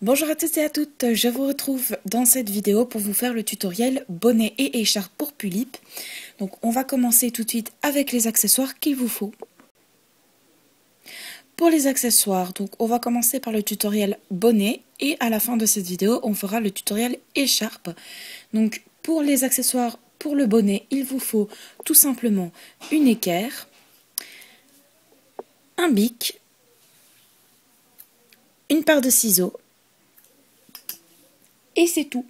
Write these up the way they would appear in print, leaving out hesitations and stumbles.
Bonjour à tous et à toutes, je vous retrouve dans cette vidéo pour vous faire le tutoriel bonnet et écharpe pour Pulip. Donc on va commencer tout de suite avec les accessoires qu'il vous faut. Pour les accessoires, donc on va commencer par le tutoriel bonnet et à la fin de cette vidéo on fera le tutoriel écharpe. Donc pour les accessoires pour le bonnet, il vous faut tout simplement une équerre, un bic, une paire de ciseaux, et c'est tout.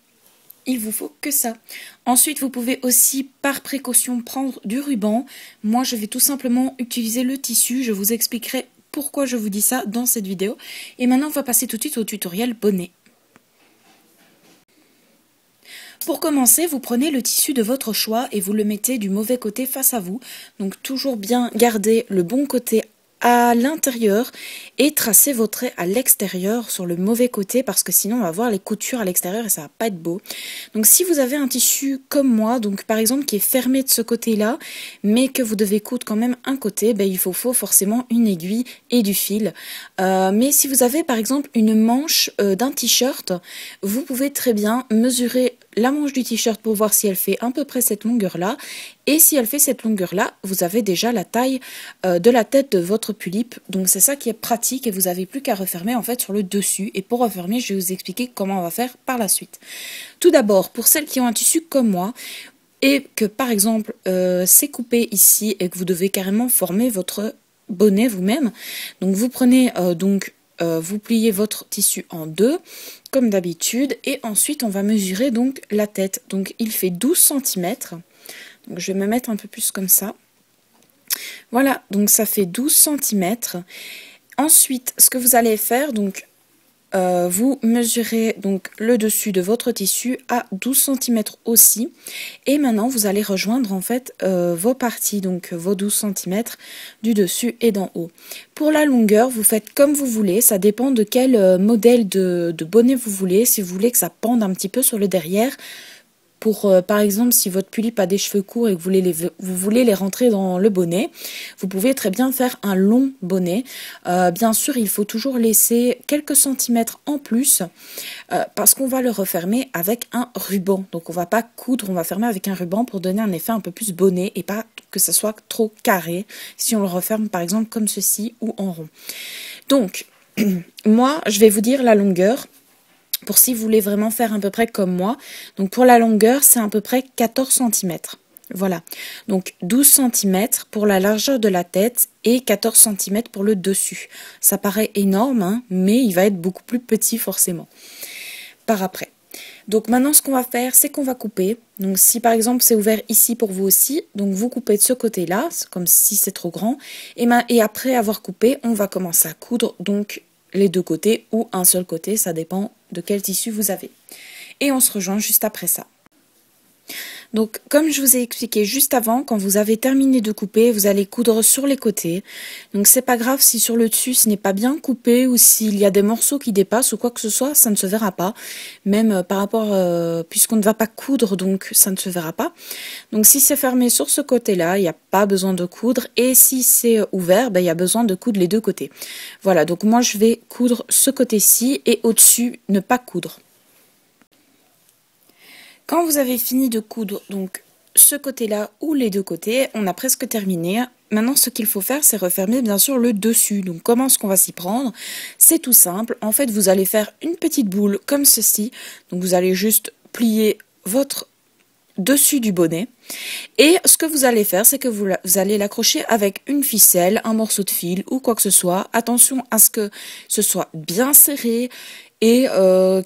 Il vous faut que ça. Ensuite, vous pouvez aussi, par précaution, prendre du ruban. Moi, je vais tout simplement utiliser le tissu. Je vous expliquerai pourquoi je vous dis ça dans cette vidéo. Et maintenant, on va passer tout de suite au tutoriel bonnet. Pour commencer, vous prenez le tissu de votre choix et vous le mettez du mauvais côté face à vous. Donc, toujours bien garder le bon côté à l'intérieur et tracer vos traits à l'extérieur sur le mauvais côté parce que sinon on va voir les coutures à l'extérieur et ça va pas être beau. Donc si vous avez un tissu comme moi, donc par exemple qui est fermé de ce côté-là, mais que vous devez coudre quand même un côté, il faut forcément une aiguille et du fil. Mais si vous avez par exemple une manche d'un t-shirt, vous pouvez très bien mesurer la manche du t-shirt pour voir si elle fait à peu près cette longueur-là. Et si elle fait cette longueur-là, vous avez déjà la taille de la tête de votre Pulip. Donc c'est ça qui est pratique et vous n'avez plus qu'à refermer en fait sur le dessus. Et pour refermer, je vais vous expliquer comment on va faire par la suite. Tout d'abord, pour celles qui ont un tissu comme moi, et que par exemple c'est coupé ici et que vous devez carrément former votre bonnet vous-même. Donc vous prenez vous pliez votre tissu en deux, comme d'habitude, et ensuite on va mesurer donc la tête. Donc il fait 12 cm. Donc je vais me mettre un peu plus comme ça. Voilà, donc ça fait 12 cm. Ensuite, ce que vous allez faire, donc vous mesurez donc le dessus de votre tissu à 12 cm aussi. Et maintenant, vous allez rejoindre en fait vos parties, donc vos 12 cm du dessus et d'en haut. Pour la longueur, vous faites comme vous voulez. Ça dépend de quel modèle de bonnet vous voulez. Si vous voulez que ça pende un petit peu sur le derrière, pour, par exemple, si votre Pulip a des cheveux courts et que vous voulez les rentrer dans le bonnet, vous pouvez très bien faire un long bonnet. Bien sûr, il faut toujours laisser quelques centimètres en plus parce qu'on va le refermer avec un ruban. Donc, on va pas coudre, on va fermer avec un ruban pour donner un effet un peu plus bonnet et pas que ça soit trop carré si on le referme, par exemple, comme ceci ou en rond. Donc, moi, je vais vous dire la longueur. Pour si vous voulez vraiment faire à peu près comme moi. Donc pour la longueur, c'est à peu près 14 cm. Voilà. Donc 12 cm pour la largeur de la tête et 14 cm pour le dessus. Ça paraît énorme, hein, mais il va être beaucoup plus petit forcément par après. Donc maintenant, ce qu'on va faire, c'est qu'on va couper. Donc si par exemple c'est ouvert ici pour vous aussi, donc vous coupez de ce côté-là, comme si c'est trop grand. Et après avoir coupé, on va commencer à coudre donc les deux côtés ou un seul côté, ça dépend de quel tissu vous avez. Et on se rejoint juste après ça. Donc, comme je vous ai expliqué juste avant, quand vous avez terminé de couper, vous allez coudre sur les côtés. Donc, c'est pas grave si sur le dessus ce n'est pas bien coupé ou s'il y a des morceaux qui dépassent ou quoi que ce soit, ça ne se verra pas. Même par rapport, puisqu'on ne va pas coudre, donc ça ne se verra pas. Donc, si c'est fermé sur ce côté-là, il n'y a pas besoin de coudre. Et si c'est ouvert, il y a besoin de coudre les deux côtés. Voilà, donc moi je vais coudre ce côté-ci et au-dessus, ne pas coudre. Quand vous avez fini de coudre donc ce côté-là ou les deux côtés, on a presque terminé. Maintenant, ce qu'il faut faire, c'est refermer bien sûr le dessus. Donc, comment est-ce qu'on va s'y prendre? C'est tout simple. En fait, vous allez faire une petite boule comme ceci. Donc, vous allez juste plier votre dessus du bonnet. Et ce que vous allez faire, c'est que vous allez l'accrocher avec une ficelle, un morceau de fil ou quoi que ce soit. Attention à ce que ce soit bien serré et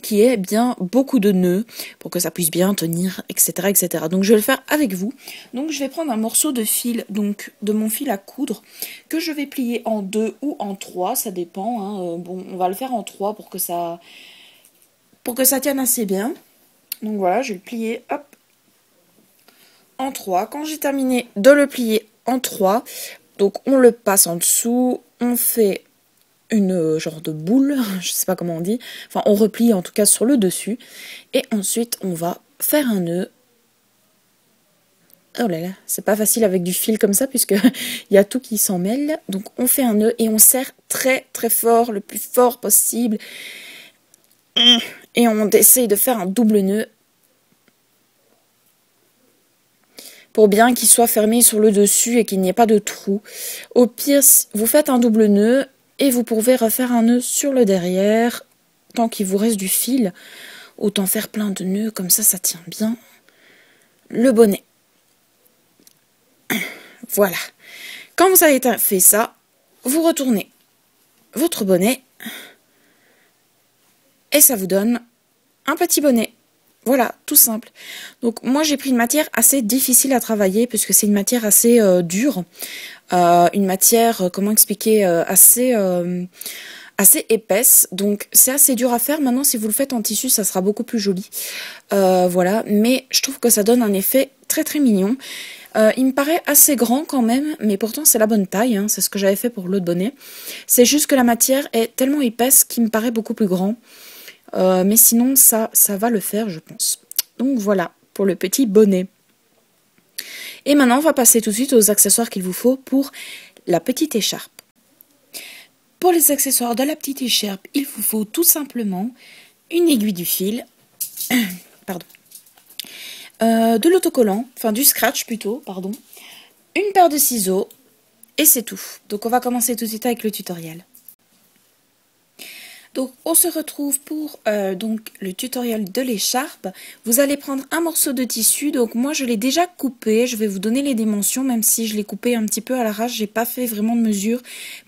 qu'il y ait bien beaucoup de nœuds pour que ça puisse bien tenir, etc., etc. Donc je vais le faire avec vous. Donc je vais prendre un morceau de fil, donc de mon fil à coudre, que je vais plier en 2 ou en 3, ça dépend. Hein. Bon, on va le faire en 3 pour que ça tienne assez bien. Donc voilà, je vais le plier, hop, en 3. Quand j'ai terminé de le plier en 3, donc on le passe en dessous, on fait une genre de boule, je sais pas comment on dit, enfin on replie en tout cas sur le dessus, et ensuite on va faire un nœud. Oh là là, c'est pas facile avec du fil comme ça puisque il y a tout qui s'en mêle, donc on fait un nœud et on serre très très fort, le plus fort possible, Et on essaye de faire un double nœud pour bien qu'il soit fermé sur le dessus et qu'il n'y ait pas de trou. Au pire, vous faites un double nœud et vous pouvez refaire un nœud sur le derrière. Tant qu'il vous reste du fil, autant faire plein de nœuds, comme ça tient bien le bonnet. Voilà. Quand vous avez fait ça, vous retournez votre bonnet et ça vous donne un petit bonnet. Voilà, tout simple. Donc moi j'ai pris une matière assez difficile à travailler puisque c'est une matière assez dure, une matière, comment expliquer, assez épaisse. Donc c'est assez dur à faire. Maintenant si vous le faites en tissu, ça sera beaucoup plus joli. Voilà, mais je trouve que ça donne un effet très très mignon. Il me paraît assez grand quand même, mais pourtant c'est la bonne taille, hein, c'est ce que j'avais fait pour l'autre bonnet. C'est juste que la matière est tellement épaisse qu'il me paraît beaucoup plus grand. Mais sinon, ça va le faire, je pense. Donc voilà, pour le petit bonnet. Et maintenant, on va passer tout de suite aux accessoires qu'il vous faut pour la petite écharpe. Pour les accessoires de la petite écharpe, il vous faut tout simplement une aiguille du fil, pardon, de l'autocollant, enfin du scratch plutôt, pardon, une paire de ciseaux, et c'est tout. Donc on va commencer tout de suite avec le tutoriel. Donc on se retrouve pour donc le tutoriel de l'écharpe. Vous allez prendre un morceau de tissu. Donc moi je l'ai déjà coupé. Je vais vous donner les dimensions, même si je l'ai coupé un petit peu à l'arrache. J'ai pas fait vraiment de mesure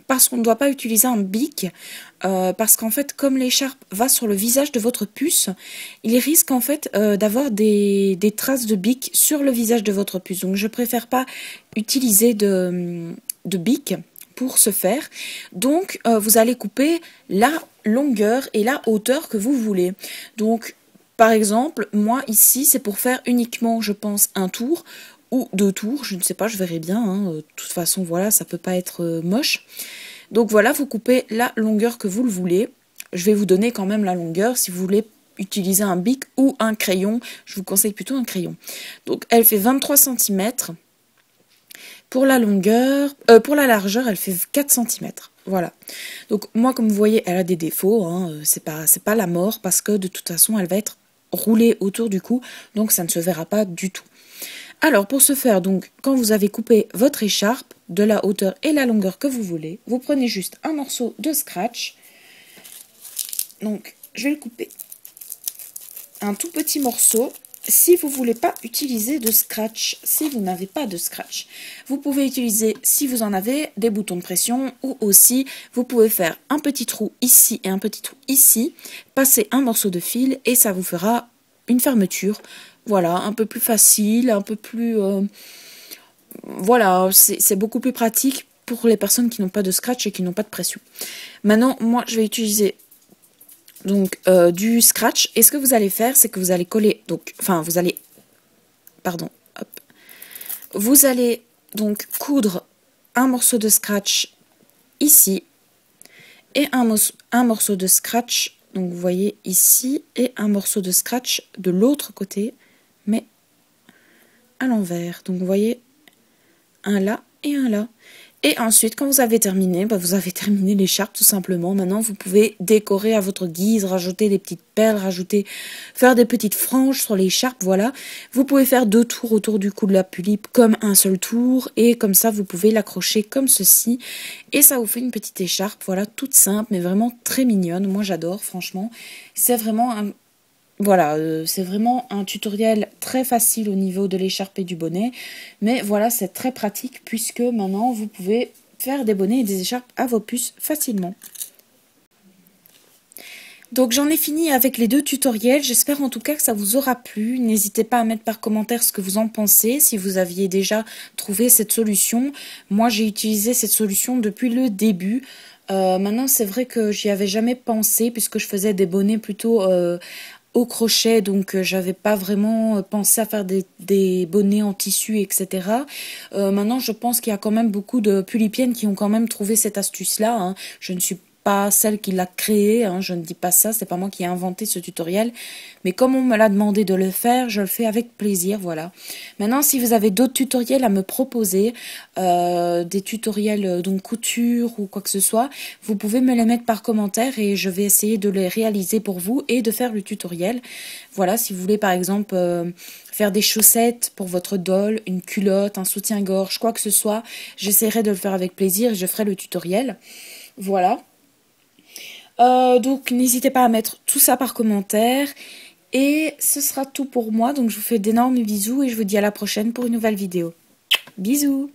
parce qu'on ne doit pas utiliser un bic. Parce qu'en fait, comme l'écharpe va sur le visage de votre puce, il risque en fait d'avoir des traces de bic sur le visage de votre puce. Donc je préfère pas utiliser de bic pour ce faire. Donc vous allez couper la longueur et la hauteur que vous voulez. Donc par exemple, moi ici c'est pour faire uniquement, je pense, un tour ou deux tours, je ne sais pas, je verrai bien, hein. De toute façon voilà, ça peut pas être moche. Donc voilà, vous coupez la longueur que vous le voulez. Je vais vous donner quand même la longueur si vous voulez utiliser un bic ou un crayon. Je vous conseille plutôt un crayon. Donc elle fait 23 cm. Pour la longueur, pour la largeur, elle fait 4 cm. Voilà. Donc moi, comme vous voyez, elle a des défauts. Hein, c'est pas la mort parce que de toute façon, elle va être roulée autour du cou. Donc ça ne se verra pas du tout. Alors pour ce faire, donc quand vous avez coupé votre écharpe de la hauteur et la longueur que vous voulez, vous prenez juste un morceau de scratch. Donc je vais le couper. Un tout petit morceau. Si vous ne voulez pas utiliser de scratch, si vous n'avez pas de scratch, vous pouvez utiliser, si vous en avez, des boutons de pression ou aussi vous pouvez faire un petit trou ici et un petit trou ici, passer un morceau de fil et ça vous fera une fermeture. Voilà, un peu plus facile, un peu plus... voilà, c'est beaucoup plus pratique pour les personnes qui n'ont pas de scratch et qui n'ont pas de pression. Maintenant, moi, je vais utiliser... donc du scratch, et ce que vous allez faire, c'est que vous allez coller, donc, enfin vous allez, pardon, hop, vous allez donc coudre un morceau de scratch ici, et un morceau de scratch, donc vous voyez ici, et un morceau de scratch de l'autre côté, mais à l'envers, donc vous voyez, un là et un là. Et ensuite, quand vous avez terminé, vous avez terminé l'écharpe tout simplement. Maintenant, vous pouvez décorer à votre guise, rajouter des petites perles, faire des petites franges sur l'écharpe, voilà. Vous pouvez faire 2 tours autour du cou de la tulipe comme un seul tour. Et comme ça, vous pouvez l'accrocher comme ceci. Et ça vous fait une petite écharpe, voilà, toute simple, mais vraiment très mignonne. Moi, j'adore, franchement. C'est vraiment un... Voilà, c'est vraiment un tutoriel très facile au niveau de l'écharpe et du bonnet. Mais voilà, c'est très pratique puisque maintenant, vous pouvez faire des bonnets et des écharpes à vos puces facilement. Donc j'en ai fini avec les 2 tutoriels. J'espère en tout cas que ça vous aura plu. N'hésitez pas à mettre par commentaire ce que vous en pensez, si vous aviez déjà trouvé cette solution. Moi, j'ai utilisé cette solution depuis le début. Maintenant, c'est vrai que j'y avais jamais pensé puisque je faisais des bonnets plutôt... au crochet, donc j'avais pas vraiment pensé à faire des bonnets en tissu, etc. Maintenant, je pense qu'il y a quand même beaucoup de pulipiennes qui ont quand même trouvé cette astuce-là. Hein. Je ne suis pas celle qui l'a créé, hein, je ne dis pas ça, c'est pas moi qui ai inventé ce tutoriel, mais comme on me l'a demandé de le faire, je le fais avec plaisir, voilà. Maintenant, si vous avez d'autres tutoriels à me proposer, des tutoriels donc couture ou quoi que ce soit, vous pouvez me les mettre par commentaire et je vais essayer de les réaliser pour vous et de faire le tutoriel. Voilà, si vous voulez par exemple faire des chaussettes pour votre doll, une culotte, un soutien-gorge, quoi que ce soit, j'essaierai de le faire avec plaisir et je ferai le tutoriel. Voilà. Donc n'hésitez pas à mettre tout ça par commentaire. Et ce sera tout pour moi. Donc je vous fais d'énormes bisous et je vous dis à la prochaine pour une nouvelle vidéo. Bisous!